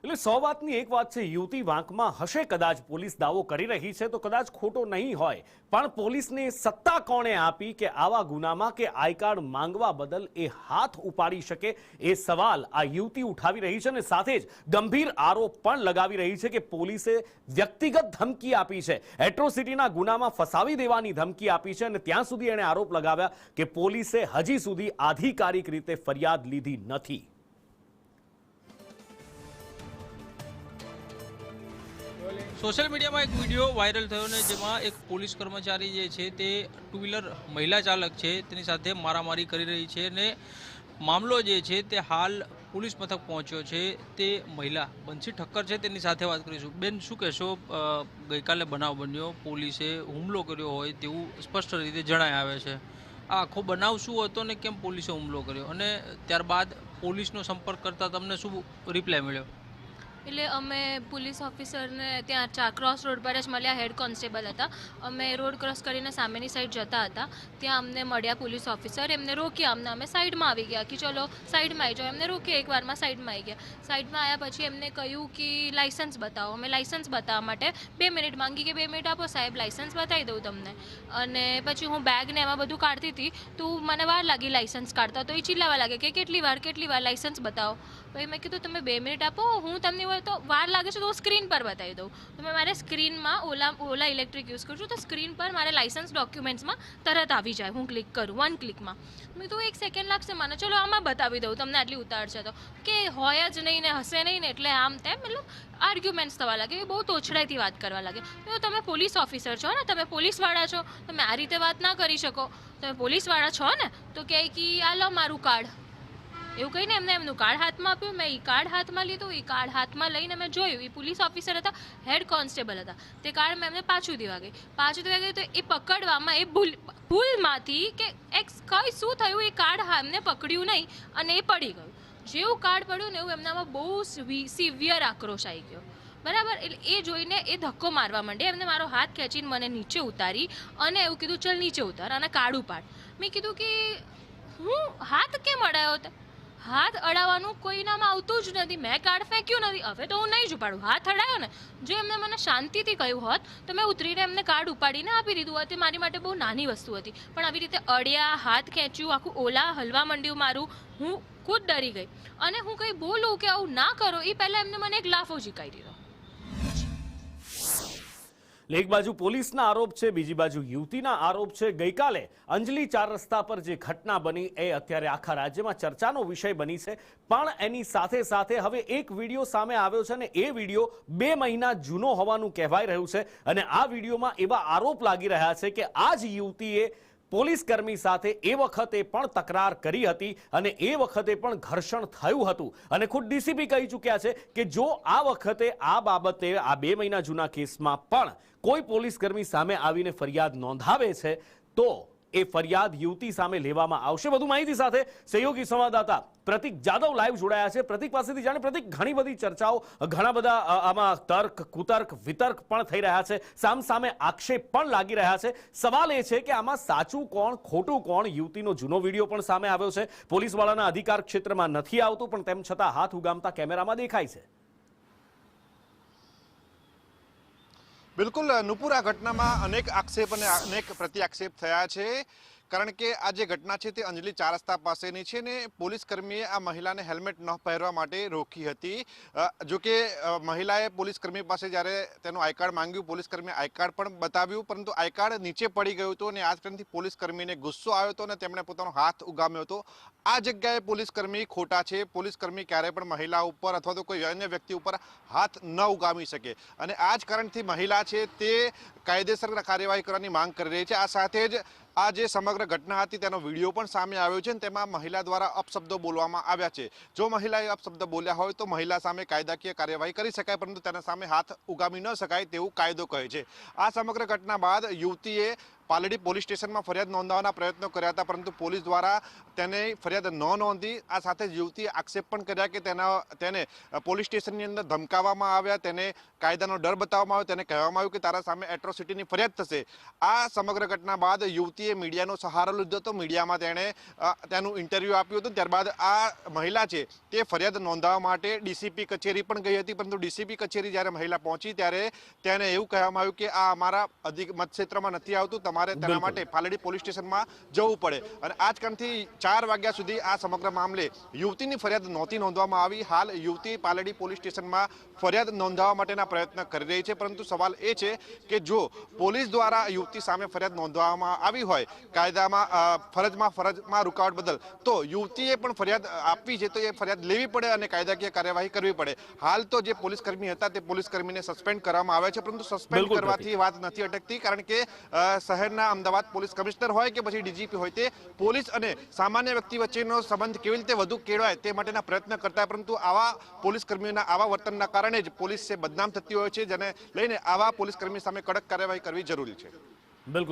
એટલે 100 વાતની એક વાત છે, યુવતી વાંકમાં હશે કદાચ પોલીસ દાવો કરી રહી છે તો કદાચ ખોટો નહીં હોય, પણ પોલીસને સત્તા કોણે આપી કે આવા ગુનામાં કે આઈ કાર્ડ માંગવા બદલ એ હાથ ઉપાડી શકે? એ સવાલ આ યુવતી ઉઠાવી રહી છે અને સાથે જ ગંભીર આરોપ પણ લગાવી રહી છે કે પોલીસે વ્યક્તિગત ધમકી આપી છે, એટ્રોસિટીના ગુનામાં ફસાવી દેવાની ધમકી આપી છે અને ત્યાં સુધી એણે આરોપ લગાવ્યા કે પોલીસે હજી સુધી આધિકારિક રીતે ફરિયાદ લીધી નથી। सोशल मीडिया में एक वीडियो वायरल थयो ने जेमां एक पुलिस कर्मचारी जे छे ते टू व्हीलर महिला चालक छे तेनी साथे मारामारी करी रही छे ने मामलो जे छे ते हाल पुलिस मथक पहोंच्यो छे। ते महिला बंसी ठक्कर छे तेनी साथे बात करीशुं। बेन शुं कहेशो? गईकाले बनाव बन्यो, पोलीसे हुमलो कर्यो होय तेवुं स्पष्ट रीते जणाई आवे छे। आ आखो बनाव शुं हतो ने केम पोलीसे हुमलो कर्यो अने त्यारबाद पोलीसनो संपर्क करता तमने शुं रिप्लाय मळ्यो? એટલે અમે પોલીસ ઓફિસરને ત્યાં ક્રોસ રોડ પર જ મળ્યા। હેડ કોન્સ્ટેબલ હતા। અમે રોડ ક્રોસ કરીને સામેની સાઈડ જતા હતા, ત્યાં અમને મળ્યા પોલીસ ઓફિસર। એમને રોક્યા અમને, અમે સાઈડમાં આવી ગયા કે ચલો સાઈડમાં આવી જાઓ। એમને રોક્યા, એકવારમાં સાઈડમાં આવી ગયા। સાઈડમાં આવ્યા પછી એમને કહ્યું કે લાઇસન્સ બતાવો। અમે લાઇસન્સ બતાવવા માટે 2 મિનિટ માંગી કે 2 મિનિટ આપો સાહેબ, લાઇસન્સ બતાવી દઉં તમને। અને પછી હું બેગ ને એમાં બધું કાઢતી હતી તો મને વાર લાગી લાઇસન્સ કાઢતા, તો એ ચિલ્લાવા લાગે કે કેટલી વાર લાઇસન્સ બતાવો। પછી મેં કીધું તમે 2 મિનિટ આપો, હું તમને તો વાર લાગે છે તો હું સ્ક્રીન પર બતાવી દઉં। તો મેં મારે સ્ક્રીનમાં ઓલા ઇલેક્ટ્રિક યુઝ કરું છું તો સ્ક્રીન પર મારે લાઇસન્સ ડોક્યુમેન્ટ્સમાં તરત આવી જાય, હું ક્લિક કરું 1 ક્લિકમાં। મેં તો 1 સેકન્ડ લાગશે મને, ચલો આમાં બતાવી દઉં તમને, આટલી ઉતાર છે તો કે હોય જ નહીં ને હશે નહીં ને એટલે આમ તેમ મતલબ આર્ગ્યુમેન્ટ્સ થવા લાગે, એ બહુ તોછડાઈથી વાત કરવા લાગે। તો તમે પોલીસ ઓફિસર છો ને, તમે પોલીસવાળા છો, તમે આ રીતે વાત ના કરી શકો। તમે પોલીસવાળા છો ને તો કહે કે આ લો મારું કાર્ડ, એવું કહીને એમને એમનું કાર્ડ હાથમાં આપ્યું। મેં એ કાર્ડ હાથમાં લીધું, એ કાર્ડ હાથમાં લઈને મેં જોયું, એ પોલીસ ઓફિસર હતા, હેડ કોન્સ્ટેબલ હતા। તે કાર્ડ મેં એમને પાછું દેવા ગઈ તો એ પકડવામાં એ ભૂલમાંથી કે કઈ શું થયું, એ કાર્ડ એમને પકડ્યું નહીં અને એ પડી ગયું। જેવું કાર્ડ પડ્યું ને એવું એમનામાં બહુ સિવિયર આક્રોશ આવી ગયો, બરાબર। એટલે એ જોઈને એ ધક્કો મારવા માંડે, એમને મારો હાથ ખેંચીને મને નીચે ઉતારી અને એવું કીધું ચલ નીચે ઉતાર અને કાર્ડ ઉપાડ। મેં કીધું કે હું હાથ કેમ અડાયો? હાથ અડાવવાનું કોઈનામાં આવતું જ નથી, મેં કાર્ડ ફેંક્યું નથી, હવે તો હું નહીં જ ઉપાડું। હાથ અડાયો ને, જો એમને મને શાંતિથી કહ્યું હોત તો મેં ઉતરીને એમને કાર્ડ ઉપાડીને આપી દીધું હોત, તે મારી માટે બહુ નાની વસ્તુ હતી। પણ આવી રીતે અડ્યા, હાથ ખેંચ્યું, આખું ઓલા હલવા માંડ્યું મારું, હું ખુદ ડરી ગઈ અને હું કંઈ બોલું કે આવું ના કરો એ પહેલાં એમને મને એક લાફો ઝીકાઈ દીધો। એક બાજુ પોલીસના આરોપ છે, બીજી બાજુ યુવતીના આરોપ છે। ગઈકાલે અંજલી 4 રસ્તા પર જે ઘટના બની એ અત્યારે આખા રાજ્યમાં ચર્ચાનો વિષય બની છે, પણ એની સાથે સાથે હવે એક વિડીયો સામે આવ્યો છે અને એ વિડીયો 2 મહિના જૂનો હોવાનું કહેવાય રહ્યું છે અને આ વિડીયોમાં એવા આરોપ લાગી રહ્યા છે કે આ જ યુવતીએ પોલીસ કર્મી સાથે એ વખતે પણ તકરાર કરી હતી અને એ વખતે પણ ઘર્ષણ થયું હતું અને ખુદ ડીસીપી કહી ચૂક્યા છે કે જો આ વખતે આ બાબતે આ 2 મહિના જૂના કેસમાં પણ કોઈ પોલીસ કર્મી સામે આવીને ફરિયાદ નોંધાવે છે તો એ ફરિયાદ યુવતી સામે લેવામાં આવશે। વધુ માહિતી સાથે સહયોગી સંવાદદાતા પ્રતિક જાદવ લાઈવ જોડાયા છે। પ્રતિક પાસેથી જાણે, પ્રતિક, ઘણી બધી ચર્ચાઓ, ઘણા બધા આમાં તર્ક, કુતર્ક, વિતર્ક પણ થઈ રહ્યા છે, સામે આક્ષેપ પણ લાગી રહ્યા છે। સવાલ એ છે કે આમાં સાચું કોણ, ખોટું કોણ? યુવતીનો જૂનો વિડીયો પણ સામે આવ્યો છે, પોલીસવાળાના અધિકાર ક્ષેત્રમાં નથી આવતું પણ તેમ છતાં હાથ ઉગામતા કેમેરામાં દેખાય છે। બિલકુલ નુપુર, આ ઘટનામાં અનેક આક્ષેપ અને અનેક પ્રત્યાક્ષેપ થયા છે, કારણ કે આ જે ઘટના છે તે અંજલી 4 રસ્તા પાસેની છે ને પોલીસ કર્મીએ આ મહિલાને હેલ્મેટ ન પહેરવા માટે રોકી હતી। જો કે મહિલાએ પોલીસ કર્મી પાસે જ્યારે તેનું આઈ કાર્ડ માંગ્યું, પોલીસ કર્મીએ આઈ કાર્ડ પણ બતાવ્યું, પરંતુ આઈ કાર્ડ નીચે પડી ગયું હતું અને આ કારણથી પોલીસ કર્મીને ગુસ્સો આવ્યો હતો અને તેમણે પોતાનો હાથ ઉગામ્યો હતો। આ જગ્યાએ પોલીસ કર્મી ખોટા છે। પોલીસ કર્મી ક્યારેય પણ મહિલા ઉપર અથવા તો કોઈ અન્ય વ્યક્તિ ઉપર હાથ ન ઉગામી શકે અને આ જ કારણથી મહિલા છે તે કાયદેસર કાર્યવાહી કરવાની માંગ કરી રહી છે। આ સાથે જ આ જે સમગ્ર ઘટના હતી તેનો વિડીયો પણ સામે આવ્યો છે અને તેમાં મહિલા દ્વારા અપશબ્દો બોલવામાં આવ્યા છે। જો મહિલાએ અપશબ્દ બોલ્યા હોય તો મહિલા સામે કાયદાકીય કાર્યવાહી કરી શકાય, પરંતુ તેના સામે હાથ ઉગામી ન શકાય તેવું કાયદો કહે છે। આ સમગ્ર ઘટના બાદ યુવતીએ પાલડી પોલીસ સ્ટેશનમાં ફરિયાદ નોંધાવવાના પ્રયત્નો કર્યા હતા, પરંતુ પોલીસ દ્વારા તેને ફરિયાદ ન નોંધી. આ સાથે જ યુવતીએ આક્ષેપ પણ કર્યા કે તેને પોલીસ સ્ટેશનની અંદર ધમકાવવામાં આવ્યા, તેને કાયદાનો ડર બતાવવામાં આવ્યો, તેને કહેવામાં આવ્યું કે તારા સામે એટ્રોસિટીની ફરિયાદ થશે. આ સમગ્ર ઘટના બાદ યુવતીએ મીડિયાનો સહારો લીધો હતો. મીડિયામાં તેણે તેનું ઇન્ટરવ્યૂ આપ્યું હતું. ત્યારબાદ આ મહિલા છે તે ફરિયાદ નોંધાવવા માટે ડીસીપી કચેરી પણ ગઈ હતી, પરંતુ ડીસીપી કચેરી જ્યારે મહિલા પહોંચી ત્યારે તેને એવું કહેવામાં આવ્યું કે આ અમારા મતક્ષેત્રમાં નથી આવતું, તમારે તેના માટે પાલડી પોલીસ સ્ટેશનમાં જવું પડે. અને આ જ કારણથી 4 વાગ્યા સુધી આ સમગ્ર મામલે યુવતીની ફરિયાદ નહોતી નોંધવામાં આવી. હાલ યુવતી પાલડી પોલીસ સ્ટેશનમાં ફરિયાદ નોંધાવવા માટેના પ્રયત્ન કરી રહી છે, પરંતુ સવાલ એ છે કે જો પોલીસ દ્વારા યુવતી સામે ફરિયાદ નોંધવામાં આવી હોય કાયદામાં ફરજમાં રૂકાવટ બદલ, તો યુવતીએ પણ ફરિયાદ આપવી છે તો એ ફરિયાદ લેવી પડે અને કાયદાકીય કાર્યવાહી કરવી પડે. હાલ તો જે પોલીસ કર્મી હતા તે પોલીસ કર્મીને સસ્પેન્ડ કરવામાં આવ્યા છે, પરંતુ સસ્પેન્ડ કરવાથી વાત નથી અટકતી, કારણ કે શહેરના અમદાવાદ પોલીસ કમિશનર હોય કે પછી ડીજીપી હોય તે પોલીસ અને સામાન્ય વ્યક્તિ વચ્ચેનો સંબંધ કેવી રીતે વધુ કેળવાય તે માટેના પ્રયત્ન કરતા, પરંતુ આવા પોલીસ કર્મીઓના આવા વર્તનના કારણે જ પોલીસ બદનામ થતી હોય છે, જેને લઈને આવા પોલીસ કર્મી સામે કડક કાર્યવાહી કરવી જરૂરી છે. બિલકુલ.